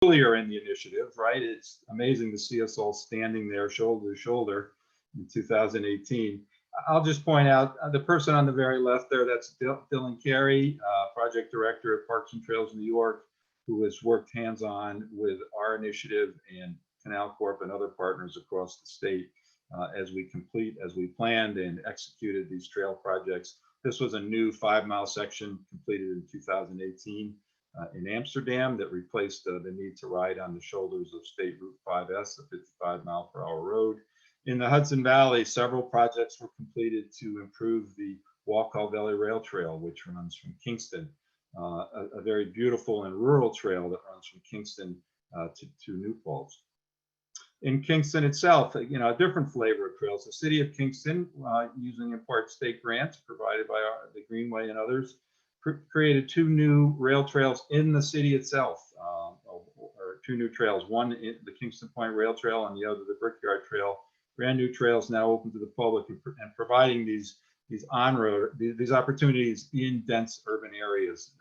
earlier in the initiative, right? It's amazing to see us all standing there shoulder to shoulder in 2018. I'll just point out the person on the very left there, that's Dylan Carey, project director at Parks and Trails New York, who has worked hands-on with our initiative and Canal Corp and other partners across the state as we planned and executed these trail projects. This was a new 5-mile section completed in 2018 in Amsterdam that replaced the need to ride on the shoulders of State Route 5S, a 55-mile-per-hour road. In the Hudson Valley, several projects were completed to improve the Wallkill Valley Rail Trail, which runs from Kingston, a very beautiful and rural trail that runs from Kingston to New Paltz. In Kingston itself, a different flavor of trails. The city of Kingston, using in part state grants provided by the Greenway and others, created 2 new rail trails in the city itself, or 2 new trails, one in the Kingston Point Rail Trail and the other the Brickyard Trail. Brand new trails now open to the public and providing these on-road, these opportunities in dense urban areas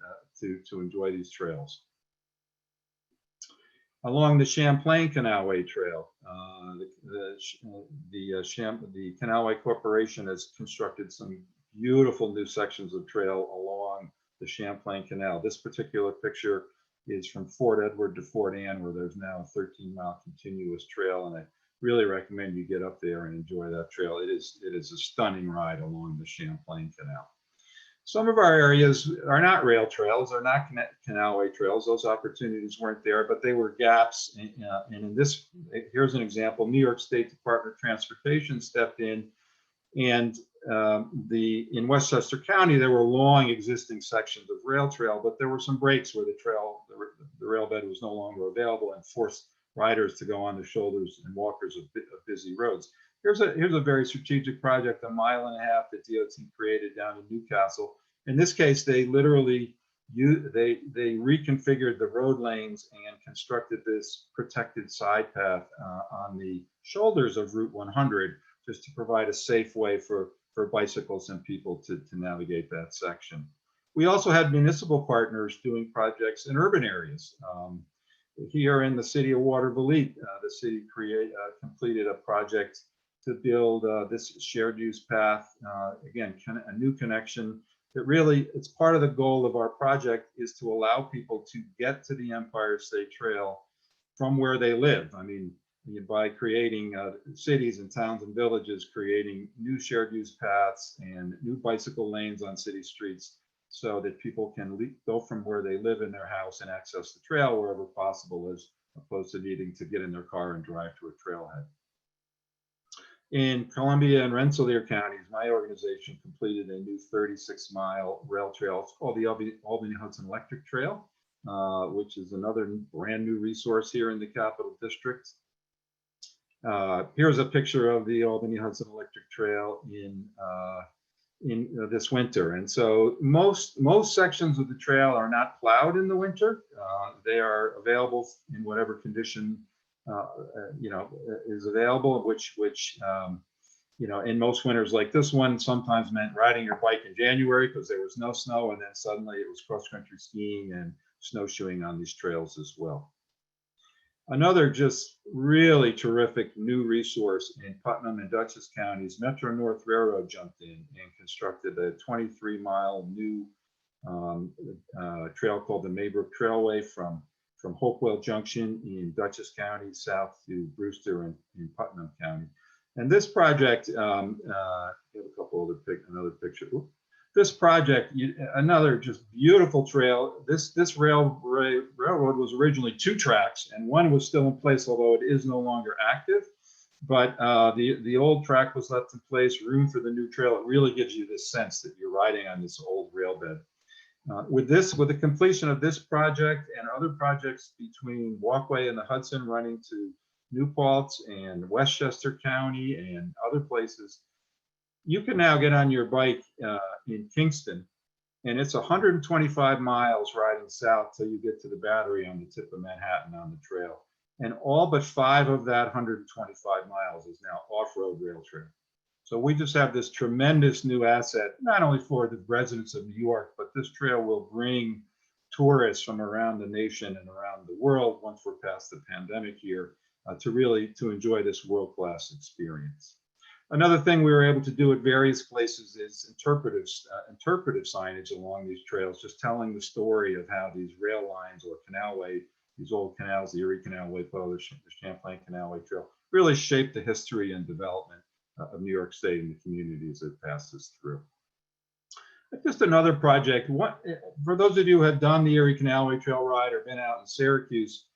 to enjoy these trails. Along the Champlain Canalway Trail, the Canalway Corporation has constructed some beautiful new sections of trail along the Champlain Canal. This particular picture is from Fort Edward to Fort Anne, where there's now a 13-mile continuous trail, and I really recommend you get up there and enjoy that trail. It is a stunning ride along the Champlain Canal. Some of our areas are not rail trails, are not Canalway trails. Those opportunities weren't there, but they were gaps. And in this, here's an example. New York State Department of Transportation stepped in, and in Westchester County, there were long existing sections of rail trail, but there were some breaks where the rail bed was no longer available and forced riders to go on the shoulders and walkers of busy roads. Here's a very strategic project, 1.5 miles that DOT created down in Newcastle. In this case, they literally they reconfigured the road lanes and constructed this protected side path on the shoulders of Route 100, just to provide a safe way for bicycles and people to navigate that section. We also had municipal partners doing projects in urban areas. Here in the city of Watervliet, the city completed a project to build this shared use path. Again, a new connection that really, it's part of the goal of our project is to allow people to get to the Empire State Trail from where they live. I mean, by creating cities and towns and villages, creating new shared use paths and new bicycle lanes on city streets, so that people can go from where they live in their house and access the trail wherever possible, as opposed to needing to get in their car and drive to a trailhead. In Columbia and Rensselaer counties, my organization completed a new 36-mile rail trail. It's called the Albany-Hudson Electric Trail, which is another brand new resource here in the Capital District. Here's a picture of the Albany-Hudson Electric Trail in this winter. And so most sections of the trail are not plowed in the winter. They are available in whatever condition is available, which in most winters like this one sometimes meant riding your bike in January because there was no snow, and then suddenly it was cross-country skiing and snowshoeing on these trails as well. Another just really terrific new resource in Putnam and Dutchess counties, Metro North Railroad jumped in and constructed a 23-mile new trail called the Maybrook Trailway from Hopewell Junction in Dutchess County south to Brewster in Putnam County. And this project, another picture. This project, another just beautiful trail. This railroad was originally 2 tracks, and one was still in place, although it is no longer active. But the old track was left in place, room for the new trail. It really gives you this sense that you're riding on this old rail bed. With the completion of this project and other projects between Walkway and the Hudson running to New Paltz and Westchester County and other places, you can now get on your bike in Kingston, and it's 125 miles riding south till you get to the Battery on the tip of Manhattan on the trail. And all but 5 of that 125 miles is now off-road rail trail. So we just have this tremendous new asset, not only for the residents of New York, but this trail will bring tourists from around the nation and around the world, once we're past the pandemic here, to enjoy this world-class experience. Another thing we were able to do at various places is interpretive signage along these trails, just telling the story of how these rail lines or canalway, these old canals, the Erie Canalway, the Champlain Canalway Trail, really shaped the history and development of New York State and the communities it passes through. Just another project. For those of you who have done the Erie Canalway Trail ride or been out in Syracuse,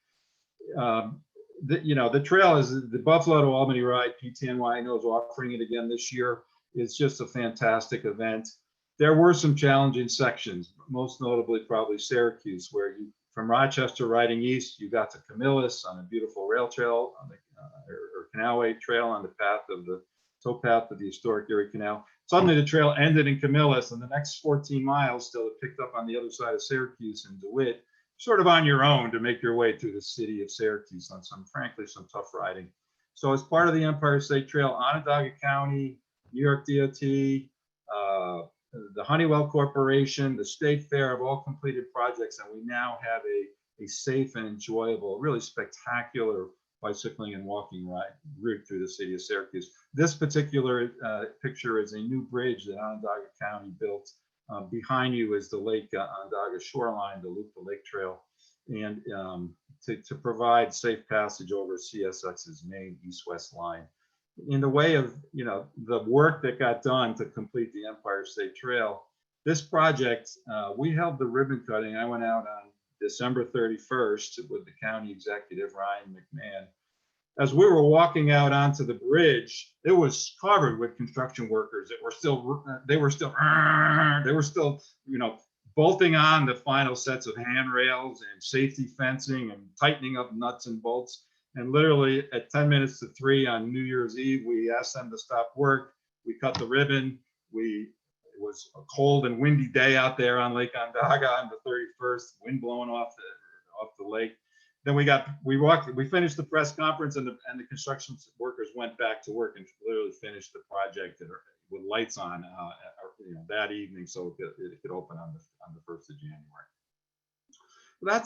the trail is the Buffalo to Albany ride. PTNY, I know, is offering it again this year. It's just a fantastic event. There were some challenging sections, most notably probably Syracuse, where you, from Rochester riding east, you got to Camillus on a beautiful rail trail on the or Canalway Trail on the towpath of the historic Erie Canal. Suddenly the trail ended in Camillus, and the next 14 miles still it picked up on the other side of Syracuse in DeWitt, sort of on your own to make your way through the city of Syracuse on frankly, some tough riding. So as part of the Empire State Trail, Onondaga County, New York DOT, the Honeywell Corporation, the State Fair have all completed projects, and we now have a safe and enjoyable, really spectacular bicycling and walking route through the city of Syracuse. This particular picture is a new bridge that Onondaga County built. Behind you is the Lake Onondaga shoreline, the Loop the Lake Trail, and to provide safe passage over CSX's main east-west line. In the way of the work that got done to complete the Empire State Trail, this project, we held the ribbon cutting. I went out on December 31st with the county executive, Ryan McMahon. As we were walking out onto the bridge, it was covered with construction workers that were still, they were still, bolting on the final sets of handrails and safety fencing and tightening up nuts and bolts. And literally at 10 minutes to 3 on New Year's Eve, we asked them to stop work. We cut the ribbon. It was a cold and windy day out there on Lake Onondaga on the 31st, wind blowing off the lake. Then we finished the press conference, and the construction workers went back to work and literally finished the project with lights on that evening, so it could open on the 1st of January.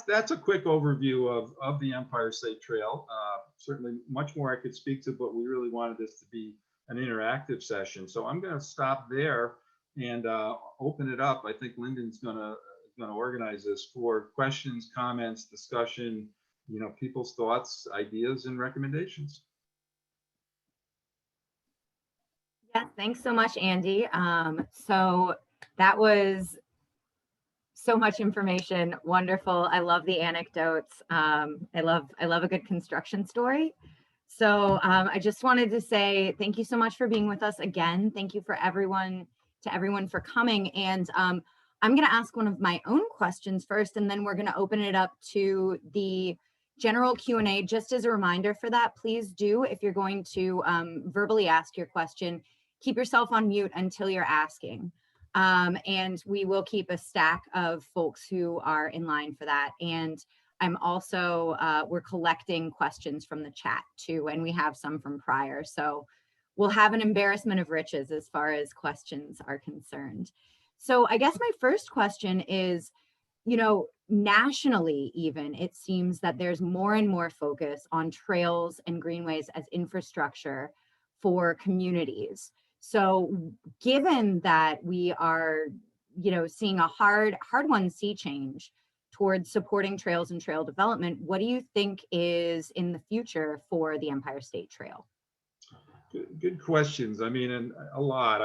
That's a quick overview of the Empire State Trail. Certainly much more I could speak to, but we really wanted this to be an interactive session. So I'm going to stop there and open it up. I think Lyndon's going to organize this for questions, comments, discussion, people's thoughts, ideas, and recommendations. Yeah, thanks so much, Andy. So that was so much information. Wonderful. I love the anecdotes. I love a good construction story. So I just wanted to say thank you so much for being with us again. Thank you for everyone for coming. And I'm going to ask one of my own questions first, and then we're going to open it up to the general Q&A. Just as a reminder for that, please do, if you're going to verbally ask your question, keep yourself on mute until you're asking. And we will keep a stack of folks who are in line for that. And I'm also, we're collecting questions from the chat too, and we have some from prior. So we'll have an embarrassment of riches as far as questions are concerned. So I guess my first question is, nationally even, it seems that there's more and more focus on trails and greenways as infrastructure for communities. So given that we are, seeing a hard-won sea change towards supporting trails and trail development, what do you think is in the future for the Empire State Trail? Good questions. And a lot.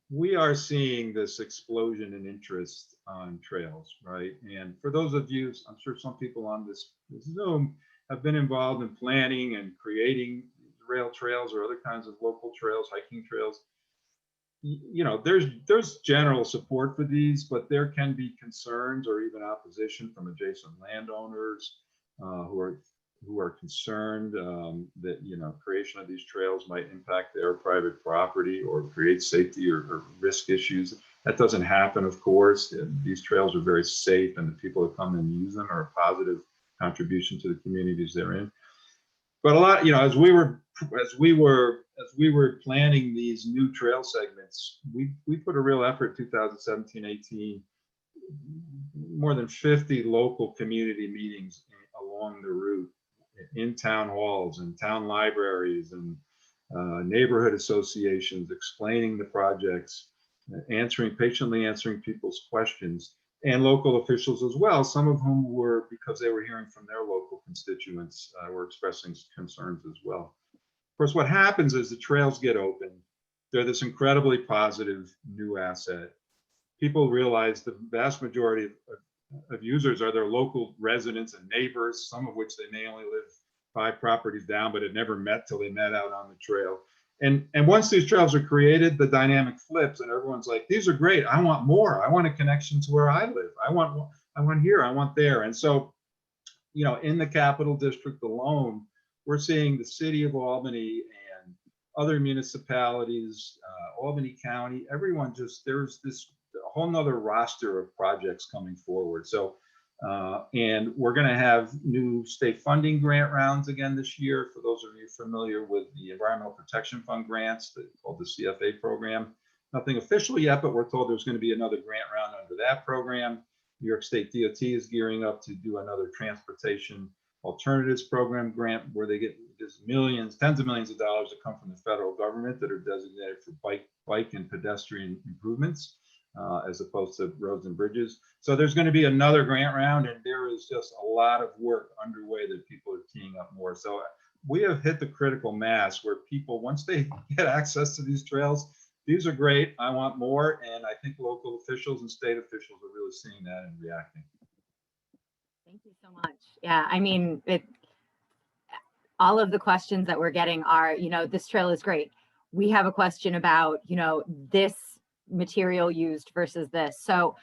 We are seeing this explosion in interest on trails, right? And for those of you, I'm sure some people on this Zoom have been involved in planning and creating rail trails or other kinds of local trails, hiking trails. There's general support for these, but there can be concerns or even opposition from adjacent landowners who are concerned that creation of these trails might impact their private property or create safety or risk issues. That doesn't happen, of course. These trails are very safe, and the people who come and use them are a positive contribution to the communities they're in. But a lot, as we were planning these new trail segments, we put a real effort 2017-18 more than 50 local community meetings along the route, in town halls and town libraries and neighborhood associations, explaining the projects, patiently answering people's questions, and local officials as well, some of whom were, because they were hearing from their local constituents, were expressing concerns as well. Of course, what happens is the trails get open. They're this incredibly positive new asset. People realize the vast majority of users are their local residents and neighbors, some of which they may only live 5 properties down, but had never met till they met out on the trail. And once these trails are created, the dynamic flips, and everyone's like, these are great. I want more. I want a connection to where I live. I want here. I want there. And so, you know, in the Capital District alone, we're seeing the city of Albany and other municipalities, Albany County, everyone just, there's this whole nother roster of projects coming forward. So, and we're going to have new state funding grant rounds again this year. For those of you familiar with the Environmental Protection Fund grants, called the CFA program, nothing official yet, but we're told there's going to be another grant round under that program. New York State DOT is gearing up to do another transportation alternatives program grant where they get just millions, tens of millions of dollars that come from the federal government that are designated for bike and pedestrian improvements, as opposed to roads and bridges. So there's going to be another grant round, and there is just a lot of work underway that people are teeing up more. So we have hit the critical mass where people, once they get access to these trails, these are great, I want more. And I think local officials and state officials are really seeing that and reacting. Thank you so much. Yeah, I mean, all of the questions that we're getting are, you know, this trail is great. We have a question about, you know, this material used versus this. So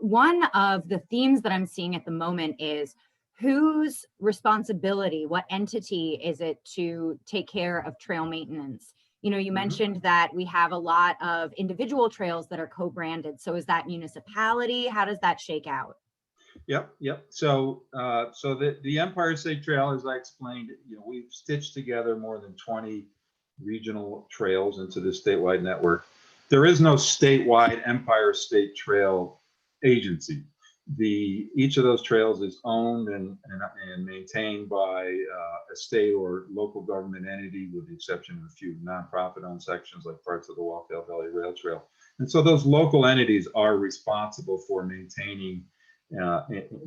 one of the themes that I'm seeing at the moment is whose responsibility, what entity is it to take care of trail maintenance? You know, you mentioned that we have a lot of individual trails that are co-branded. So is that municipality? How does that shake out? Yep. So, the Empire State Trail, as I explained, you know, we've stitched together more than 20 regional trails into the statewide network. There is no statewide Empire State Trail agency. Each of those trails is owned and maintained by a state or local government entity, with the exception of a few nonprofit-owned sections like parts of the Wallkill Valley Rail Trail. And so those local entities are responsible for maintaining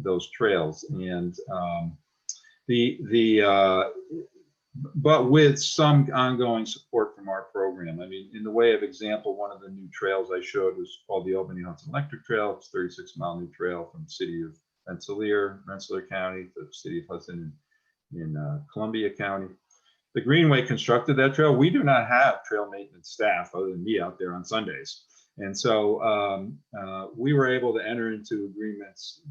those trails, and but with some ongoing support from our program. I mean, in the way of example, one of the new trails I showed was called the Albany-Hudson Electric Trail. It's a 36-mile new trail from the city of Rensselaer County to the city of Hudson in Columbia County. The Greenway constructed that trail. We do not have trail maintenance staff other than me out there on Sundays. And so we were able to enter into agreements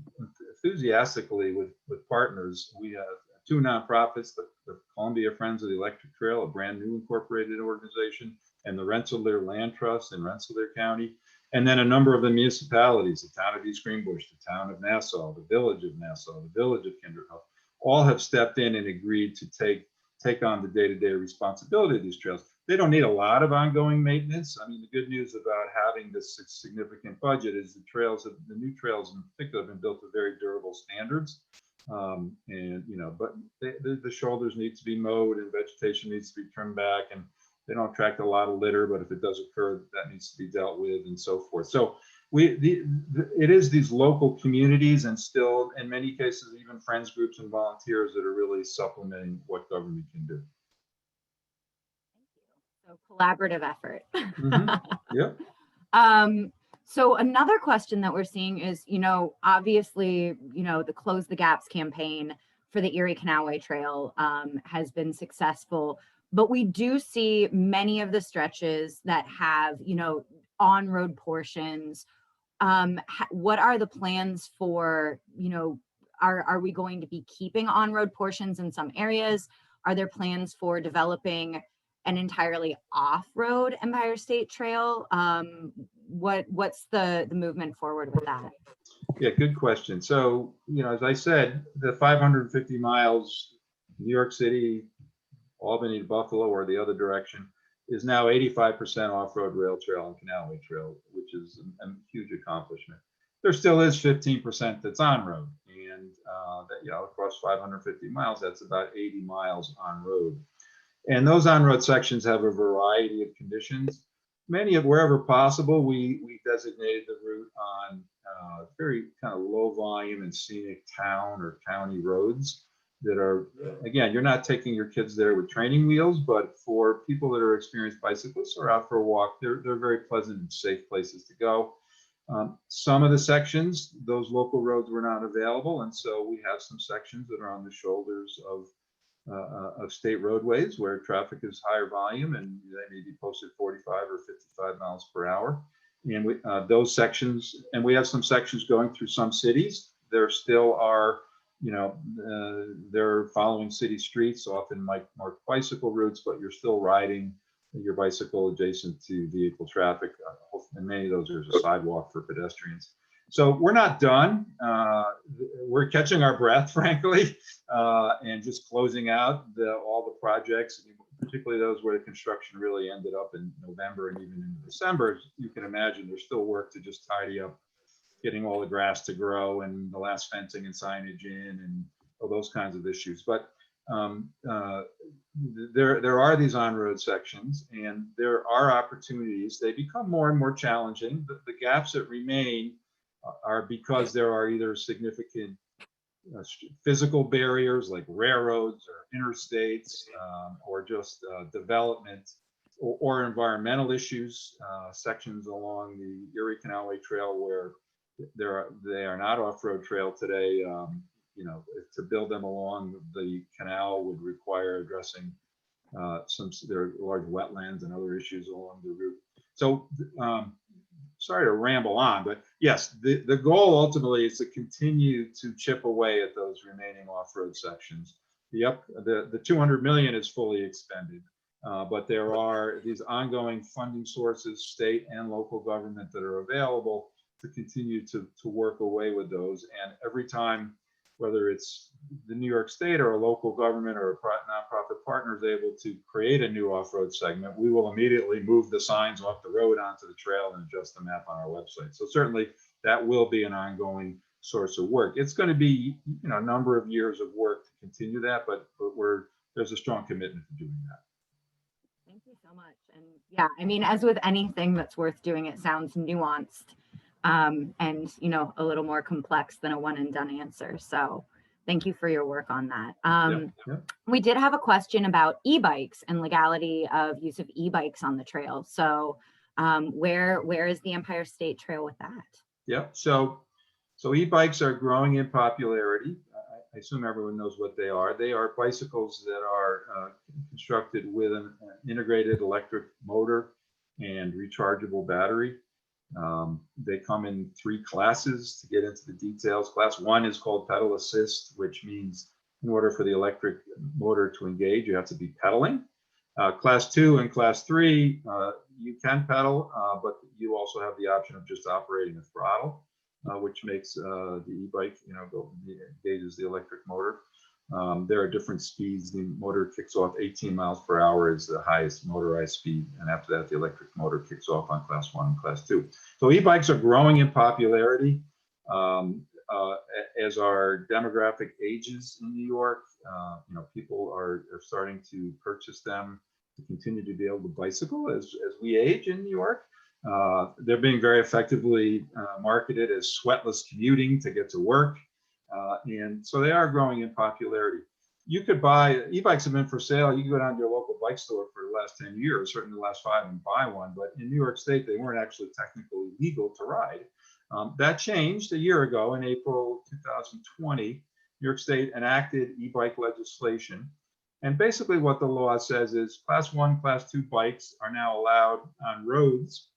enthusiastically with partners. We have 2 nonprofits, the Columbia Friends of the Electric Trail, a brand new incorporated organization, and the Rensselaer Land Trust in Rensselaer County. And then a number of the municipalities, the town of East Greenbush, the town of Nassau, the village of Nassau, the village of Kinderhook, all have stepped in and agreed to take on the day-to-day responsibility of these trails. They don't need a lot of ongoing maintenance. I mean, the good news about having this significant budget is the new trails in particular have been built to very durable standards. And, you know, but the shoulders need to be mowed and vegetation needs to be trimmed back, and they don't attract a lot of litter, but if it does occur, that needs to be dealt with and so forth. So it is these local communities, and still in many cases, even friends groups and volunteers that are really supplementing what government can do. So collaborative effort. Yeah. So another question that we're seeing is, you know, obviously, you know, the Close the Gaps campaign for the Erie Canalway Trail has been successful, but we do see many of the stretches that have, you know, on-road portions. What are the plans for, you know, are we going to be keeping on-road portions in some areas? Are there plans for developing an entirely off-road Empire State Trail? What's the movement forward with that? Yeah, good question. So, you know, as I said, the 550 miles, New York City, Albany to Buffalo, or the other direction, is now 85% off-road rail trail and Canalway Trail, which is a huge accomplishment. there still is 15% that's on road. And that, you know, across 550 miles, that's about 80 miles on road. And those on-road sections have a variety of conditions. Many of, wherever possible, we designated the route on very kind of low volume and scenic town or county roads that are, again, you're not taking your kids there with training wheels, but for people that are experienced bicyclists or out for a walk, they're very pleasant and safe places to go. Some of the sections, those local roads were not available, and so we have some sections that are on the shoulders of state roadways where traffic is higher volume and they may be posted 45 or 55 miles per hour. And we, those sections, and we have some sections going through some cities. There still are, you know, they're following city streets, often marked bicycle routes, but you're still riding your bicycle adjacent to vehicle traffic. And many of those, there's a sidewalk for pedestrians. So we're not done. We're catching our breath, frankly, and just closing out all the projects, particularly those where the construction really ended up in November and even into December. You can imagine there's still work to just tidy up, getting all the grass to grow and the last fencing and signage in and all those kinds of issues. But there are these on-road sections and there are opportunities. They become more and more challenging. The gaps that remain are because there are either significant physical barriers like railroads or interstates, or just development or environmental issues. Sections along the Erie Canalway Trail where they are not off-road trail today. You know, to build them along the canal would require addressing there are large wetlands and other issues along the route. So sorry to ramble on, but yes, the goal ultimately is to continue to chip away at those remaining off-road sections. The 200 million is fully expended, but there are these ongoing funding sources, state and local government, that are available to continue to work away with those. And every time, whether it's the New York State or a local government or a nonprofit partner is able to create a new off-road segment, we will immediately move the signs off the road onto the trail and adjust the map on our website. So certainly that will be an ongoing source of work. It's going to be, you know, a number of years of work to continue that, but there's a strong commitment to doing that. Thank you so much. And yeah, I mean, as with anything that's worth doing, it sounds nuanced. And, you know, a little more complex than a one and done answer. So thank you for your work on that. We did have a question about e-bikes and legality of use of e-bikes on the trail. So where is the Empire State Trail with that? Yeah, so e-bikes are growing in popularity. I assume everyone knows what they are. They are bicycles that are constructed with an integrated electric motor and rechargeable battery. They come in 3 classes. To get into the details, class 1 is called pedal assist, which means in order for the electric motor to engage, you have to be pedaling. Class 2 and class 3, you can pedal, but you also have the option of just operating the throttle, which makes the e-bike, you know, engages the electric motor. There are different speeds. The motor kicks off 18 miles per hour is the highest motorized speed. And after that, the electric motor kicks off on class 1 and class 2. So e-bikes are growing in popularity as our demographic ages in New York. You know, people are starting to purchase them to continue to be able to bicycle as we age in New York. They're being very effectively marketed as sweatless commuting to get to work. And so they are growing in popularity. You could buy, e-bikes have been for sale. You can go down to your local bike store for the last 10 years, certainly the last 5, and buy one. But in New York State, they weren't actually technically legal to ride. That changed a year ago in April 2020. New York State enacted e-bike legislation. And basically what the law says is class 1, class 2 bikes are now allowed on roads,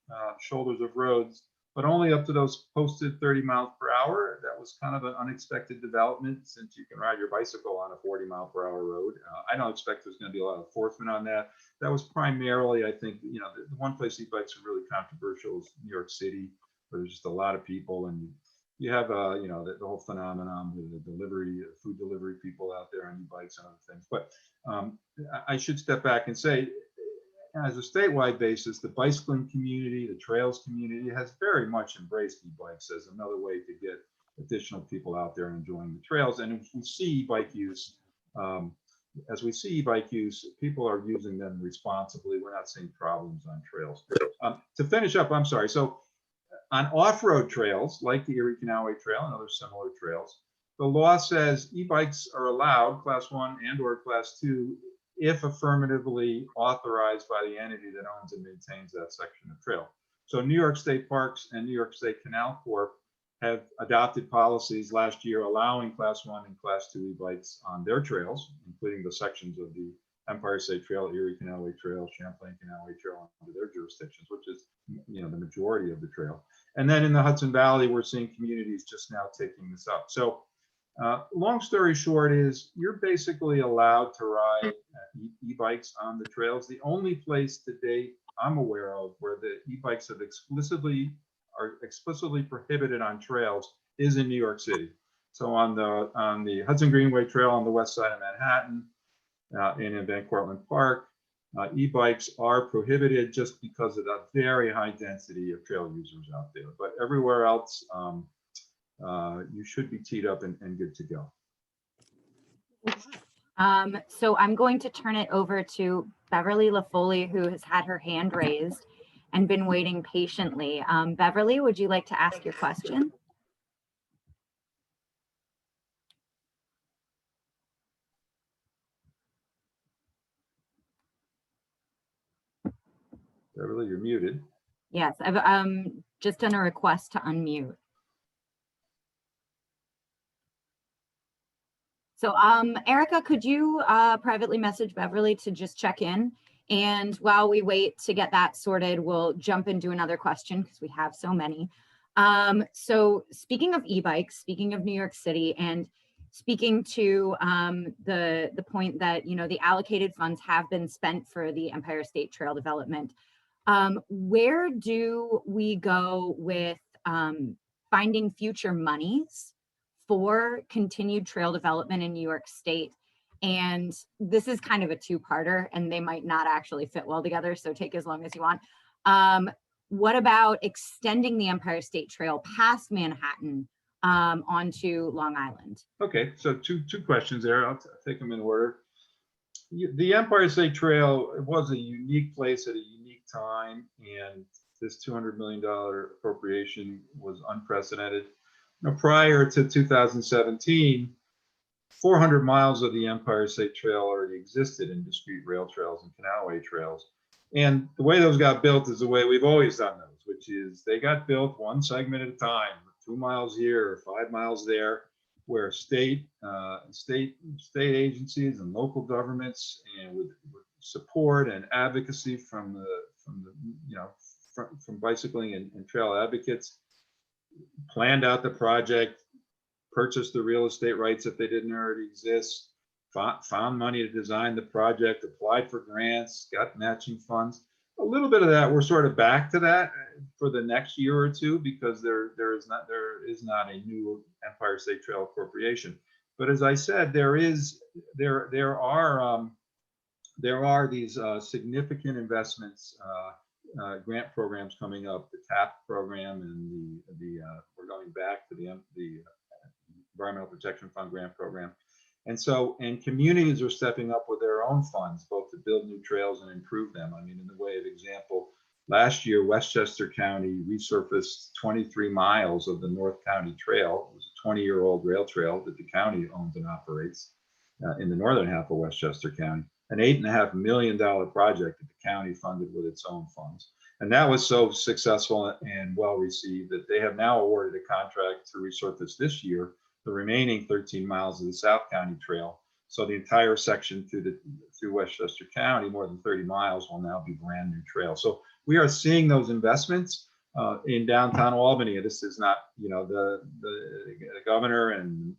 shoulders of roads, but only up to those posted 30 miles per hour. That was kind of an unexpected development, since you can ride your bicycle on a 40 mile per hour road. I don't expect there's going to be a lot of enforcement on that. That was primarily, I think, you know, the one place e-bikes are really controversial is New York City, where there's just a lot of people, and you have, you know, the whole phenomenon with the food delivery people out there on e-bikes and other things. But I should step back and say, as a statewide basis, the bicycling community, the trails community has very much embraced e-bikes as another way to get additional people out there and enjoying the trails. And if we see e-bike use, as we see e-bike use, people are using them responsibly. We're not seeing problems on trails. To finish up, I'm sorry. So on off-road trails like the Erie Canalway Trail and other similar trails, the law says e-bikes are allowed, class 1 and or class 2, if affirmatively authorized by the entity that owns and maintains that section of trail. So New York State Parks and New York State Canal Corp have adopted policies last year allowing class 1 and class 2 e-bikes on their trails, including the sections of the Empire State Trail, Erie Canalway Trail, Champlain Canalway Trail under their jurisdictions, which is, you know, the majority of the trail. And then in the Hudson Valley, we're seeing communities just now taking this up. So long story short is you're basically allowed to ride e-bikes on the trails. The only place to date I'm aware of where the e-bikes are explicitly prohibited on trails is in New York City. So on the Hudson Greenway Trail on the west side of Manhattan, and in Van Cortlandt Park, e-bikes are prohibited just because of the very high density of trail users out there. But everywhere else, you should be teed up and good to go. So I'm going to turn it over to Beverly LaFoley, who has had her hand raised and been waiting patiently. Beverly, would you like to ask your question? Beverly, you're muted. Yes, I've just done a request to unmute. So Erica, could you privately message Beverly to just check in? And while we wait to get that sorted, we'll jump into another question because we have so many. So speaking of e-bikes, speaking of New York City, and speaking to the point that, you know, the allocated funds have been spent for the Empire State Trail development, where do we go with finding future monies for continued trail development in New York State? And this is kind of a two-parter and they might not actually fit well together, so take as long as you want. What about extending the Empire State Trail past Manhattan onto Long Island? Okay, so two questions there. I'll take them in order. The Empire State Trail was a unique place at a unique time, and this $200 million appropriation was unprecedented. Now, prior to 2017, 400 miles of the Empire State Trail already existed in discrete rail trails and canalway trails. And the way those got built is the way we've always done those, which is they got built one segment at a time, 2 miles here or 5 miles there, where state agencies and local governments, and with support and advocacy from bicycling and trail advocates, planned out the project, purchased the real estate rights if they didn't already exist, found money to design the project, applied for grants, got matching funds. A little bit of that, we're sort of back to that for the next year or two, because there is not a new Empire State Trail appropriation. But as I said, there are these significant investments, grant programs coming up, the TAP program and we're going back to the Environmental Protection Fund grant program. And communities are stepping up with their own funds, both to build new trails and improve them. I mean, in the way of example, last year, Westchester County resurfaced 23 miles of the North County Trail. It was a 20-year-old rail trail that the county owns and operates in the northern half of Westchester County. An $8.5 million project that the county funded with its own funds. And that was so successful and well received that they have now awarded a contract to resurface this year the remaining 13 miles of the South County Trail. So the entire section through Westchester County, more than 30 miles, will now be brand new trail. So we are seeing those investments in downtown Albany. This is not, you know, the governor and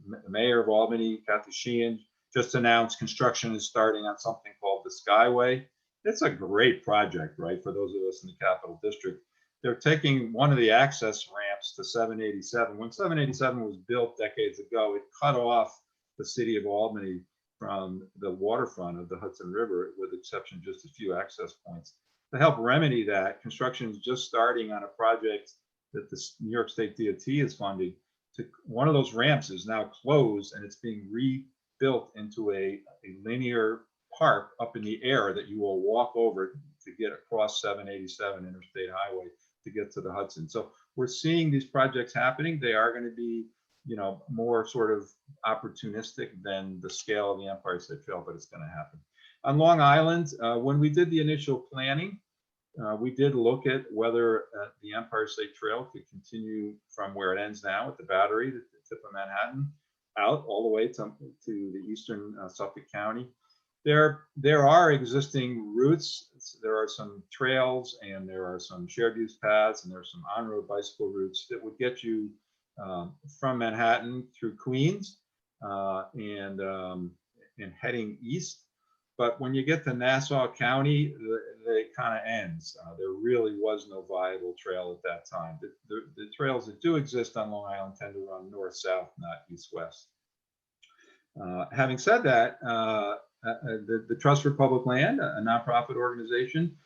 the mayor of Albany, Kathy Sheehan, just announced construction is starting on something called the Skyway. It's a great project, right, for those of us in the Capital District. They're taking one of the access ramps to 787. When 787 was built decades ago, it cut off the city of Albany from the waterfront of the Hudson River, with exception of just a few access points. To help remedy that, construction is just starting on a project that the New York State DOT is funding. One of those ramps is now closed, and it's being rebuilt into a linear park up in the air that you will walk over to get across 787 Interstate Highway to get to the Hudson. So we're seeing these projects happening. They are going to be, you know, more sort of opportunistic than the scale of the Empire State Trail, but it's going to happen. On Long Island, when we did the initial planning, we did look at whether the Empire State Trail could continue from where it ends now at the Battery, the tip of Manhattan, out all the way to the eastern Suffolk County. There are existing routes. There are some trails, and there are some shared use paths, and there are some on-road bicycle routes that would get you from Manhattan through Queens and heading east. But when you get to Nassau County, it kind of ends. There really was no viable trail at that time. The trails that do exist on Long Island tend to run north-south, not east-west. Having said that, the Trust for Public Land, a nonprofit organization,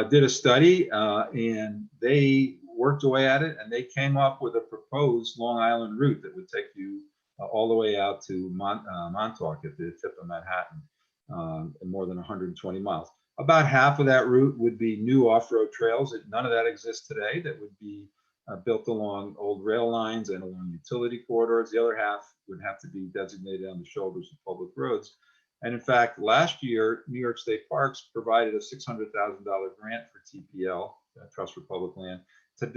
did a study, and they worked away at it, and they came up with a proposed Long Island route that would take you all the way out to Montauk at the tip of Manhattan, more than 120 miles. About half of that route would be new off-road trails. None of that exists today. That would be built along old rail lines and along utility corridors. The other half would have to be designated on the shoulders of public roads. And in fact, last year, New York State Parks provided a $600,000 grant for TPL, Trust for Public Land, to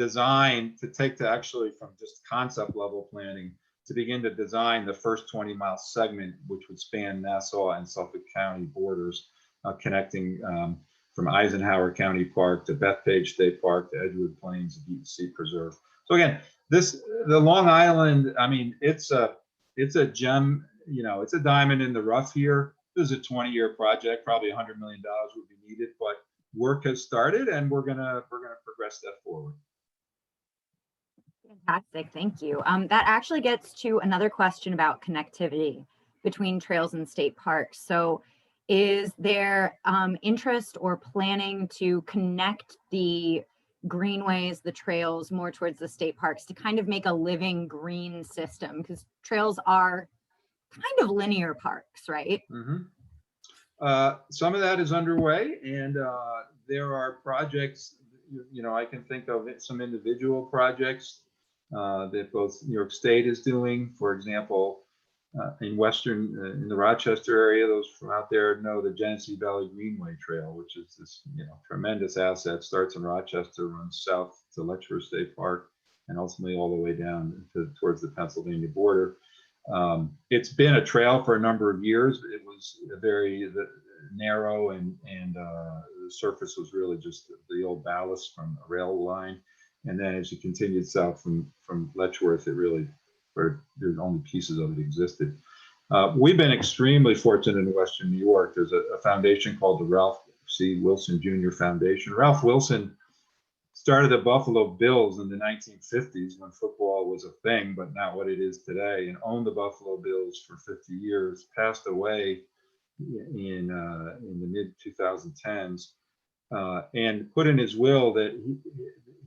take actually from just concept level planning to begin to design the first 20-mile segment, which would span Nassau and Suffolk County borders, connecting from Eisenhower County Park to Bethpage State Park to Edgewood Plains and Eaton Sea Preserve. So again, the Long Island, I mean, it's a gem, you know, it's a diamond in the rough here. This is a 20-year project, probably $100 million would be needed, but work has started, and we're gonna progress that forward. Fantastic, thank you. That actually gets to another question about connectivity between trails and state parks. So is there interest or planning to connect the greenways, the trails more towards the state parks to kind of make a living green system? Because trails are kind of linear parks, right? Mm-hmm. Some of that is underway, and there are projects, you know, I can think of some individual projects that both New York State is doing. For example, in in the Rochester area, those from out there know the Genesee Valley Greenway Trail, which is this, you know, tremendous asset. Starts in Rochester, runs south to Letchworth State Park, and ultimately all the way down towards the Pennsylvania border. It's been a trail for a number of years. It was very narrow, and the surface was really just the old ballast from a rail line. And then as you continued south from Letchworth, it really, there's only pieces of it existed. We've been extremely fortunate in Western New York. There's a foundation called the Ralph C. Wilson Jr. Foundation. Ralph Wilson started the Buffalo Bills in the 1950s when football was a thing, but not what it is today, and owned the Buffalo Bills for 50 years, passed away in the mid-2010s, and put in his will that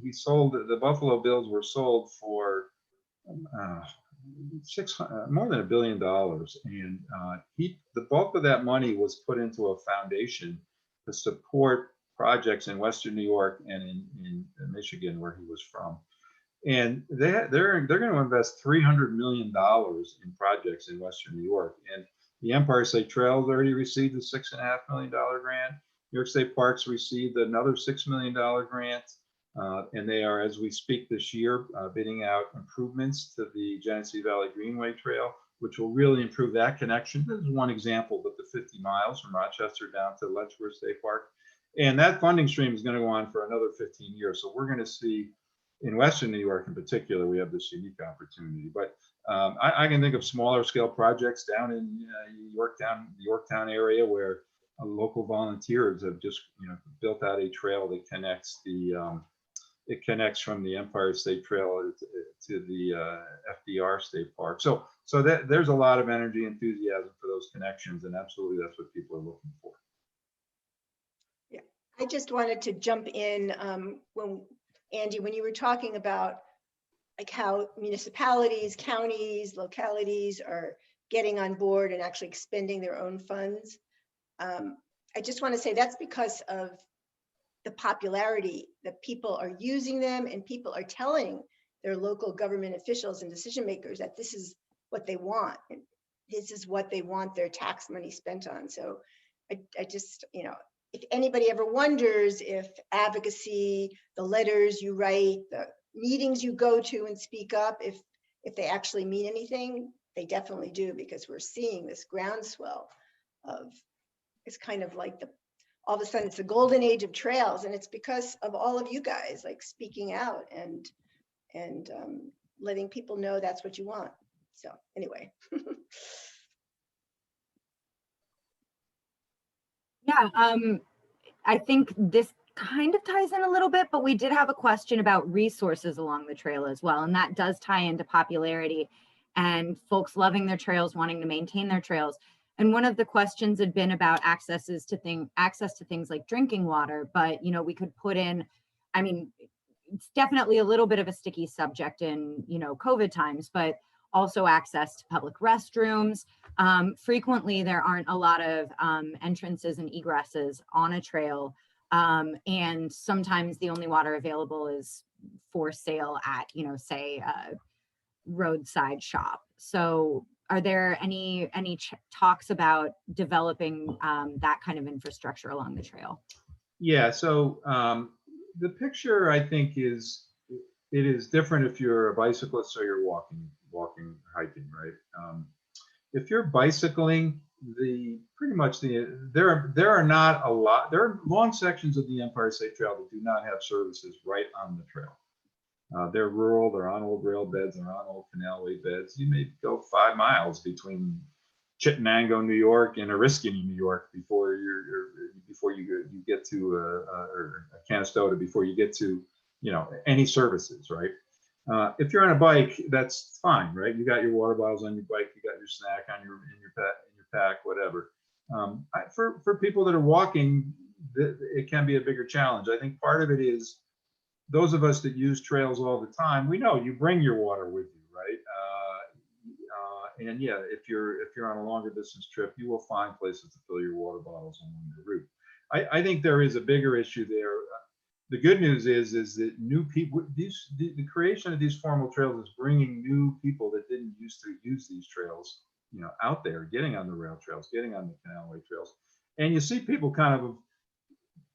he sold, the Buffalo Bills were sold for more than $1 billion, and the bulk of that money was put into a foundation to support projects in Western New York and in Michigan, where he was from. And they're going to invest $300 million in projects in Western New York. And the Empire State Trail has already received a $6.5 million grant. New York State Parks received another $6 million grant. And they are, as we speak this year, bidding out improvements to the Genesee Valley Greenway Trail, which will really improve that connection. This is one example, but the 50 miles from Rochester down to Letchworth State Park. And that funding stream is going to go on for another 15 years. So we're going to see, in Western New York in particular, we have this unique opportunity. But I can think of smaller scale projects down in the Yorktown area, where local volunteers have just, you know, built out a trail that connects the it connects from the Empire State Trail to the FDR State Park. So there's a lot of energy, enthusiasm for those connections, and absolutely that's what people are looking for. Yeah, I just wanted to jump in when Andy, when you were talking about like how municipalities, counties, localities are getting on board and actually expending their own funds. I just want to say that's because of the popularity that people are using them, and people are telling their local government officials and decision makers that this is what they want. And this is what they want their tax money spent on. So I just, you know, if anybody ever wonders if advocacy, the letters you write, the meetings you go to and speak up, if they actually mean anything, they definitely do, because we're seeing this groundswell of, it's kind of like all of a sudden it's the golden age of trails, and it's because of all of you guys like speaking out and letting people know that's what you want. So anyway. Yeah, I think this kind of ties in a little bit, but we did have a question about resources along the trail as well, and that does tie into popularity and folks loving their trails, wanting to maintain their trails. And one of the questions had been about access to things like drinking water, but you know, we could put in, I mean, it's definitely a little bit of a sticky subject in, you know, COVID times, but also access to public restrooms. Frequently, there aren't a lot of entrances and egresses on a trail. And sometimes the only water available is for sale at, you know, say a roadside shop. So are there any talks about developing that kind of infrastructure along the trail? Yeah, so the picture, I think, it is different if you're a bicyclist or you're walking, hiking, right? If you're bicycling, there are not a lot. There are long sections of the Empire State Trail that do not have services right on the trail. They're rural. They're on old rail beds. They're on old canalway beds. You may go 5 miles between Chittenango, New York, and Oriskany, New York, before you get to or Canastota, before you get to, you know, any services, right? If you're on a bike, that's fine, right? You got your water bottles on your bike, you got your snack on in your pack, whatever. For people that are walking, it can be a bigger challenge. I think part of it is those of us that use trails all the time. We know you bring your water with you, right? And yeah, if you're on a longer distance trip, you will find places to fill your water bottles along the route. I think there is a bigger issue there. The good news is that new people, the creation of these formal trails is bringing new people that didn't used to use these trails, you know, out there, getting on the rail trails, getting on the canalway trails. And you see people kind of,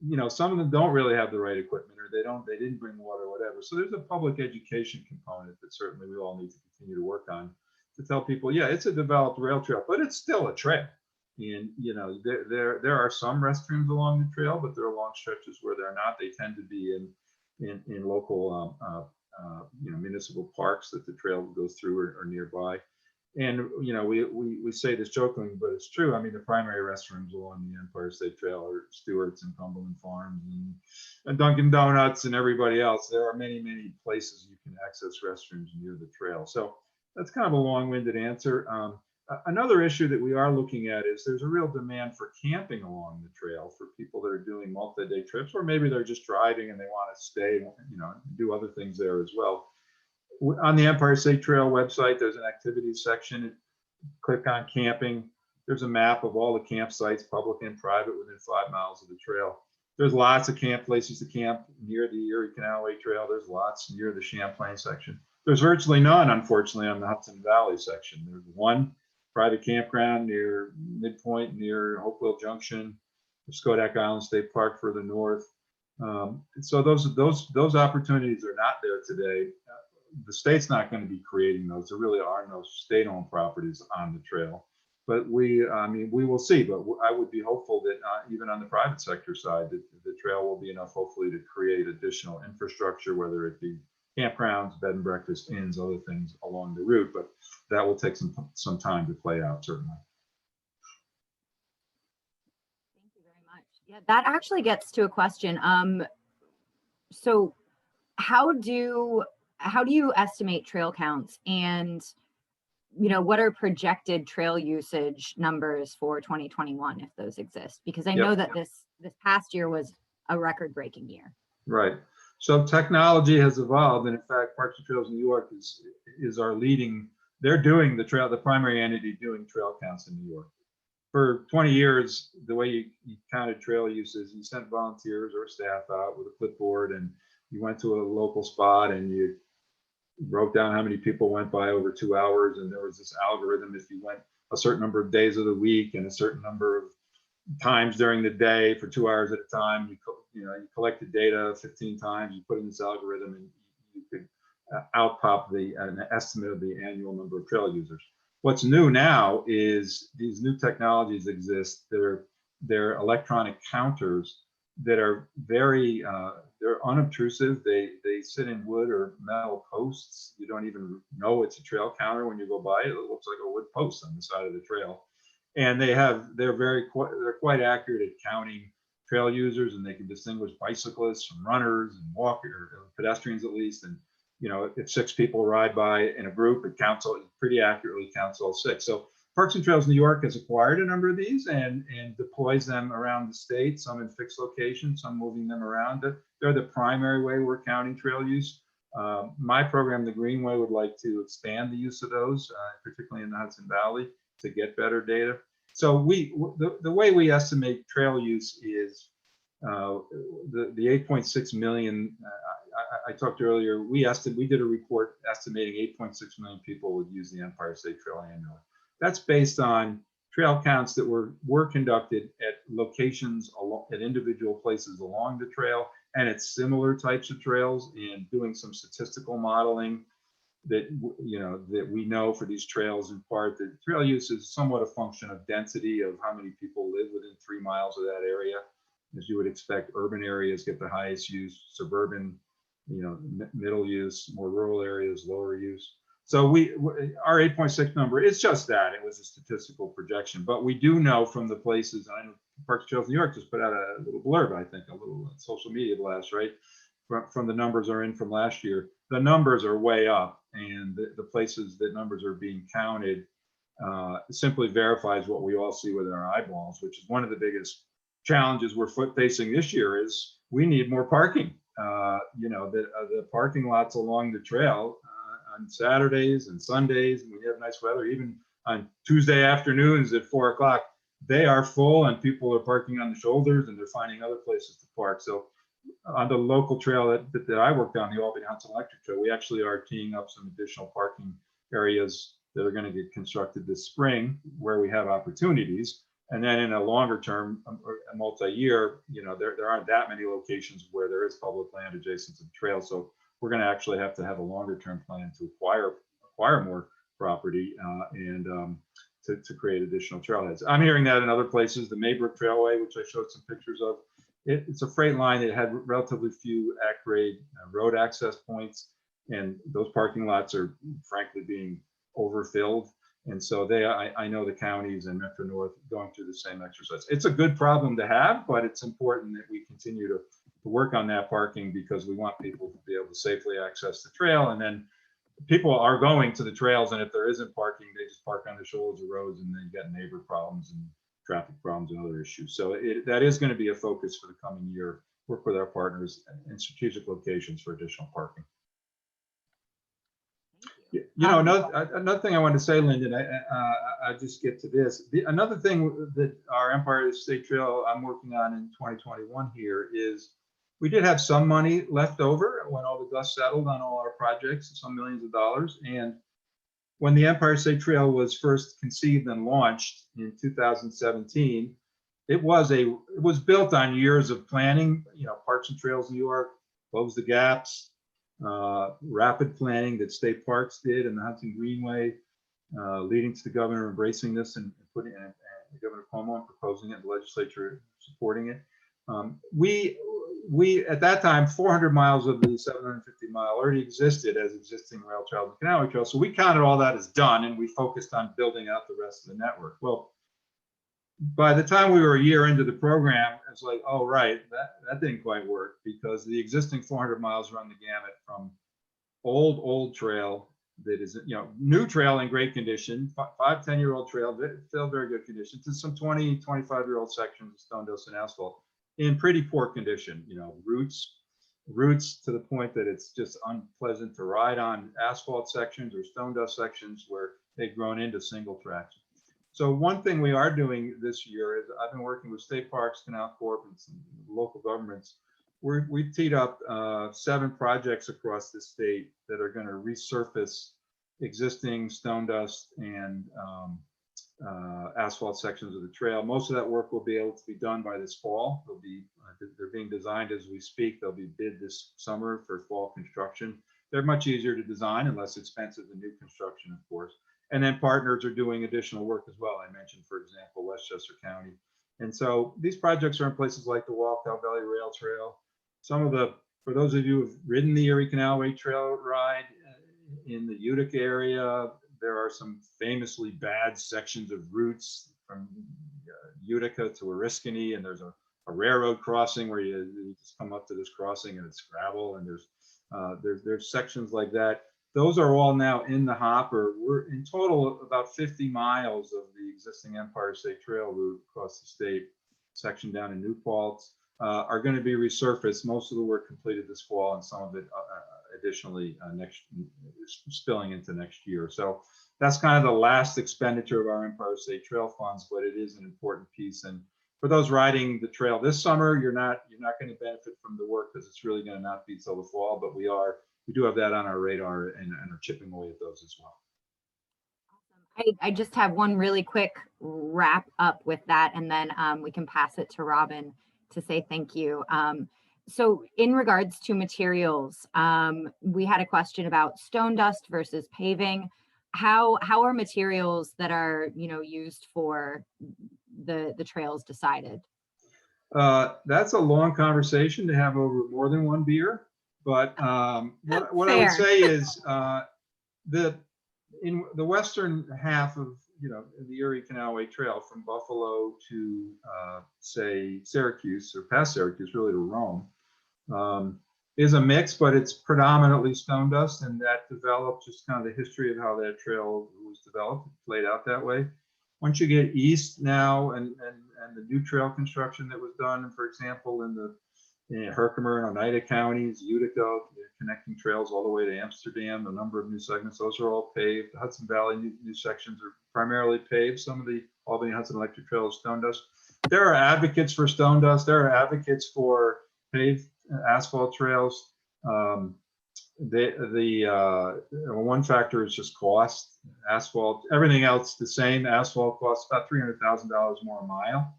you know, some of them don't really have the right equipment, or they didn't bring water, or whatever. So there's a public education component that certainly we all need to continue to work on, to tell people, yeah, it's a developed rail trail, but it's still a trail. And you know, there are some restrooms along the trail, but there are long stretches where they're not. They tend to be in local you know, municipal parks that the trail goes through or nearby. And you know, we say this jokingly, but it's true. I mean, the primary restrooms along the Empire State Trail are Stewart's and Cumberland Farms and Dunkin' Donuts and everybody else. There are many places you can access restrooms near the trail. So that's kind of a long-winded answer. Another issue that we are looking at is there's a real demand for camping along the trail for people that are doing multi-day trips, or maybe they're just driving and they want to stay, you know, do other things there as well. On the Empire State Trail website, there's an activities section. Click on camping. There's a map of all the campsites, public and private, within 5 miles of the trail. There's lots of camp places to camp near the Erie Canalway Trail. There's lots near the Champlain section. There's virtually none, unfortunately, on the Hudson Valley section. There's one private campground near Midpoint, near Hopewell Junction, the Schodack Island State Park further north. So those opportunities are not there today. The state's not going to be creating those. There really are no state-owned properties on the trail. But I mean, we will see. But I would be hopeful that even on the private sector side, that the trail will be enough, hopefully, to create additional infrastructure, whether it be campgrounds, bed and breakfast, inns, other things along the route. But that will take some time to play out, certainly. Thank you very much. Yeah, that actually gets to a question. So how do you estimate trail counts, and what are projected trail usage numbers for 2021 if those exist? Because I know that this past year was a record-breaking year. Right. So technology has evolved, and in fact, Parks and Trails New York is our leading. They're doing the primary entity doing trail counts in New York. For 20 years, the way you counted trail uses, you sent volunteers or staff out with a clipboard, and you went to a local spot and you wrote down how many people went by over 2 hours, and there was this algorithm. If you went a certain number of days of the week and a certain number of times during the day for 2 hours at a time, you collected data 15 times, you put in this algorithm, and you could outpop an estimate of the annual number of trail users. What's new now is these new technologies exist. They're electronic counters that are very they're unobtrusive. They sit in wood or metal posts. You don't even know it's a trail counter when you go by it. It looks like a wood post on the side of the trail. And they're quite accurate at counting trail users, and they can distinguish bicyclists from runners and walkers, or pedestrians at least. And if 6 people ride by in a group, it pretty accurately counts all 6. So Parks and Trails New York has acquired a number of these and deploys them around the state, some in fixed locations, some moving them around. They're the primary way we're counting trail use. My program, the Greenway, would like to expand the use of those, particularly in the Hudson Valley, to get better data. So the way we estimate trail use is the 8.6 million. I talked earlier. We did a report estimating 8.6 million people would use the Empire State Trail annually. That's based on trail counts that were conducted at locations at individual places along the trail and at similar types of trails, and doing some statistical modeling that we know for these trails. In part, the trail use is somewhat a function of density, of how many people live within 3 miles of that area. As you would expect, urban areas get the highest use, suburban, middle use, more rural areas, lower use. So our 8.6 number is just that. It was a statistical projection, but we do know from the places. I know Parks and Trails New York just put out a little blurb, I think, a little social media blast, right? From the numbers are in from last year. The numbers are way up, and the places that numbers are being counted simply verifies what we all see with our eyeballs, which is one of the biggest challenges we're facing this year. Is we need more parking. The parking lots along the trail on Saturdays and Sundays, when we have nice weather, even on Tuesday afternoons at 4 o'clock, they are full, and people are parking on the shoulders, and they're finding other places to park. So on the local trail that I worked on, the Albany-Hudson Electric Trail, we actually are teeing up some additional parking areas that are going to get constructed this spring, where we have opportunities. And then in a longer term, a multi-year, there aren't that many locations where there is public land adjacent to the trail. So we're going to actually have to have a longer term plan to acquire more property and to create additional trailheads. I'm hearing that in other places. The Maybrook Trailway, which I showed some pictures of, it's a freight line that had relatively few at-grade road access points, and those parking lots are frankly being overfilled. And so I know the counties and Metro North going through the same exercise. It's a good problem to have, but it's important that we continue to work on that parking, because we want people to be able to safely access the trail. And then people are going to the trails, and if there isn't parking, they just park on the shoulders of roads, and then you get neighbor problems and traffic problems and other issues. So that is going to be a focus for the coming year. Work with our partners in strategic locations for additional parking. Another thing I wanted to say, Lyndon, I just get to this. Another thing that our Empire State Trail I'm working on in 2021 here is we did have some money left over when all the dust settled on all our projects, some millions of dollars. And when the Empire State Trail was first conceived and launched in 2017, it was built on years of planning. Parks and Trails New York, Close the Gaps, rapid planning that state parks did, and the Hudson Greenway, leading to the governor embracing this and putting it, and Governor Cuomo proposing it, the legislature supporting it. We at that time, 400 miles of the 750 mile already existed as existing rail trails and Canalway trails. So we counted all that as done, and we focused on building out the rest of the network. Well, by the time we were a year into the program, it's like, oh, right, that didn't quite work, because the existing 400 miles run the gamut from old trail that is, new trail in great condition, 5-10-year-old trail, still very good condition, to some 20-25-year-old sections of stone dust and asphalt in pretty poor condition, roots to the point that it's just unpleasant to ride on asphalt sections or stone dust sections where they've grown into single tracks. So one thing we are doing this year is I've been working with state parks, canal corps, and some local governments. We've teed up 7 projects across the state that are going to resurface existing stone dust and asphalt sections of the trail. Most of that work will be able to be done by this fall. They're being designed as we speak. They'll be bid this summer for fall construction. They're much easier to design and less expensive than new construction, of course. And then partners are doing additional work as well. I mentioned, for example, Westchester County. And so these projects are in places like the Wallkill Valley Rail Trail. For those of you who've ridden the Erie Canalway Trail ride in the Utica area, there are some famously bad sections of routes from Utica to Oriskany, and there's a railroad crossing where you just come up to this crossing and it's gravel, and there's sections like that. Those are all now in the hopper. We're in total about 50 miles of the existing Empire State Trail route across the state, section down in New Paltz, are going to be resurfaced. Most of the work completed this fall, and some of it additionally spilling into next year. So that's kind of the last expenditure of our Empire State Trail funds, but it is an important piece. And for those riding the trail this summer, you're not going to benefit from the work because it's really going to not be till the fall, but we do have that on our radar and are chipping away at those as well. I just have one really quick wrap up with that, and then we can pass it to Robin to say thank you. So in regards to materials, we had a question about stone dust versus paving. How are materials that are used for the trails decided? That's a long conversation to have over more than one beer. But what I would say is in the western half of the Erie Canalway Trail from Buffalo to say Syracuse or past Syracuse, really to Rome, is a mix, but it's predominantly stone dust, and that developed just kind of the history of how that trail was developed, played out that way. Once you get east now and the new trail construction that was done, for example, in Herkimer and Oneida counties, Utica, connecting trails all the way to Amsterdam, a number of new segments, those are all paved. The Hudson Valley new sections are primarily paved. Some of the Albany-Hudson electric trail is stone dust. There are advocates for stone dust. There are advocates for paved asphalt trails. One factor is just cost. Asphalt, everything else the same. Asphalt costs about $300,000 more a mile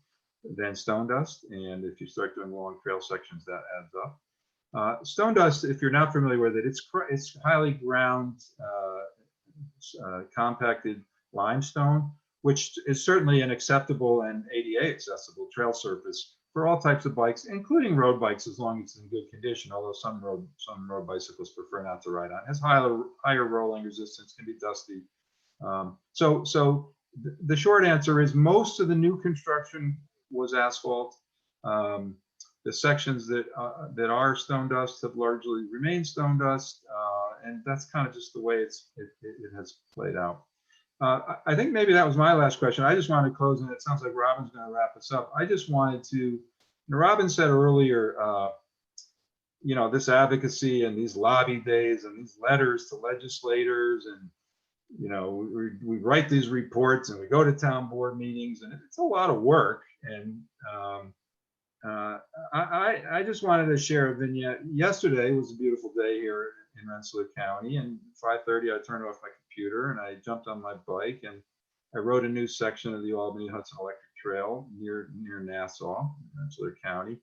than stone dust, and if you start doing long trail sections, that adds up. Stone dust, if you're not familiar with it, it's highly ground, compacted limestone, which is certainly an acceptable and ADA accessible trail surface for all types of bikes, including road bikes, as long as it's in good condition. Although some road bicyclists prefer not to ride on. It has higher rolling resistance, can be dusty. So the short answer is most of the new construction was asphalt. The sections that are stone dust have largely remained stone dust, and that's kind of just the way it has played out. I think maybe that was my last question. I just wanted to close, and it sounds like Robin's going to wrap us up. I just wanted to, Robin said earlier, this advocacy and these lobby days and these letters to legislators, and we write these reports and we go to town board meetings, and it's a lot of work. And I just wanted to share a vignette. Yesterday was a beautiful day here in Rensselaer County, and 5:30 I turned off my computer and I jumped on my bike and I rode a new section of the Albany-Hudson Electric Trail near Nassau, Rensselaer County.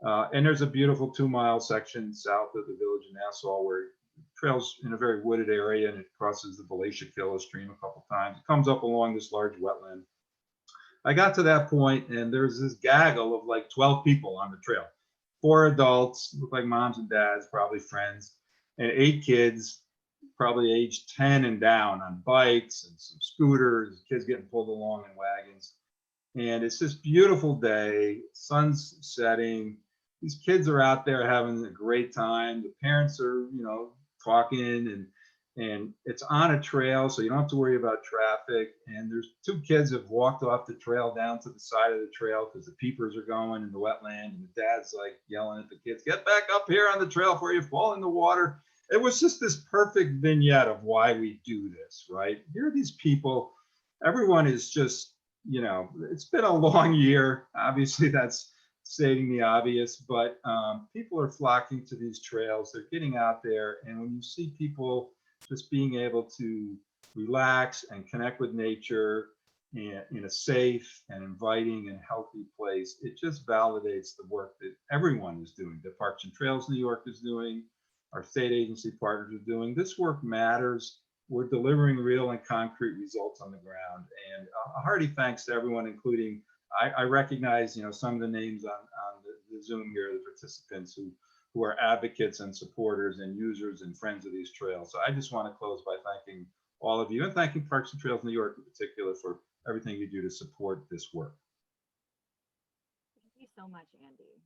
And there's a beautiful 2-mile section south of the village of Nassau where it trails in a very wooded area, and it crosses the Wallkill stream a couple times. It comes up along this large wetland. I got to that point and there's this gaggle of like 12 people on the trail. 4 adults, look like moms and dads, probably friends, and 8 kids, probably age 10 and down, on bikes and some scooters, kids getting pulled along in wagons. And it's this beautiful day, sun's setting. These kids are out there having a great time. The parents are, talking, and it's on a trail, so you don't have to worry about traffic. And there's two kids have walked off the trail down to the side of the trail because the peepers are going in the wetland, and the dad's like yelling at the kids, "Get back up here on the trail before you fall in the water." It was just this perfect vignette of why we do this, right? Here are these people. Everyone is just, it's been a long year. Obviously, that's stating the obvious, but people are flocking to these trails. They're getting out there. And when you see people just being able to relax and connect with nature in a safe and inviting and healthy place, it just validates the work that everyone is doing, that Parks and Trails New York is doing, our state agency partners are doing. This work matters. We're delivering real and concrete results on the ground. And a hearty thanks to everyone, including, I recognize, some of the names on the Zoom here, the participants who are advocates and supporters and users and friends of these trails. So I just want to close by thanking all of you and thanking Parks and Trails New York in particular for everything you do to support this work. Thank you so much, Andy.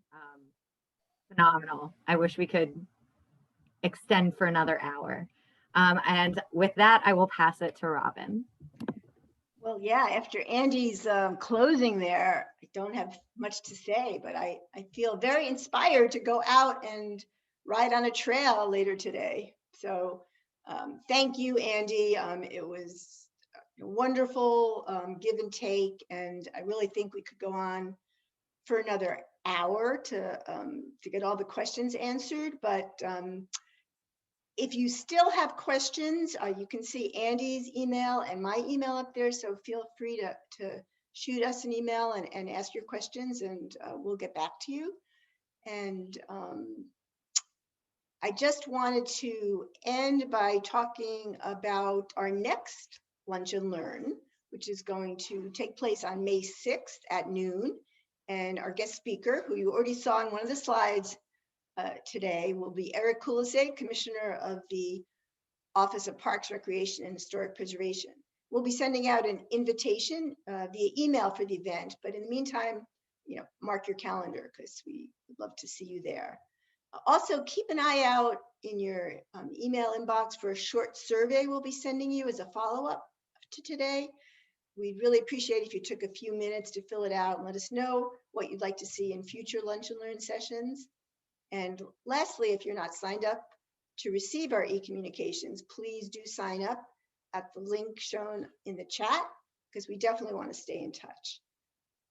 Phenomenal. I wish we could extend for another hour. And with that, I will pass it to Robin. Well, yeah, after Andy's closing there, I don't have much to say, but I feel very inspired to go out and ride on a trail later today. So thank you, Andy. It was a wonderful give and take, and I really think we could go on for another hour to get all the questions answered. But if you still have questions, you can see Andy's email and my email up there. So feel free to shoot us an email and ask your questions, and we'll get back to you. And I just wanted to end by talking about our next Lunch and Learn, which is going to take place on May 6th at noon. And our guest speaker, who you already saw on one of the slides today, will be Eric Kulisek, Commissioner of the Office of Parks, Recreation, and Historic Preservation. We'll be sending out an invitation via email for the event, but in the meantime, mark your calendar because we would love to see you there. Also, keep an eye out in your email inbox for a short survey we'll be sending you as a follow-up to today. We'd really appreciate if you took a few minutes to fill it out and let us know what you'd like to see in future Lunch and Learn sessions. And lastly, if you're not signed up to receive our e-communications, please do sign up at the link shown in the chat, because we definitely want to stay in touch.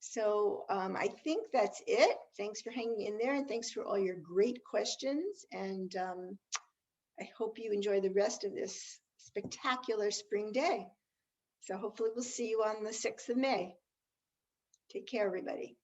So I think that's it. Thanks for hanging in there, and thanks for all your great questions. And I hope you enjoy the rest of this spectacular spring day. So hopefully we'll see you on the 6th of May. Take care, everybody.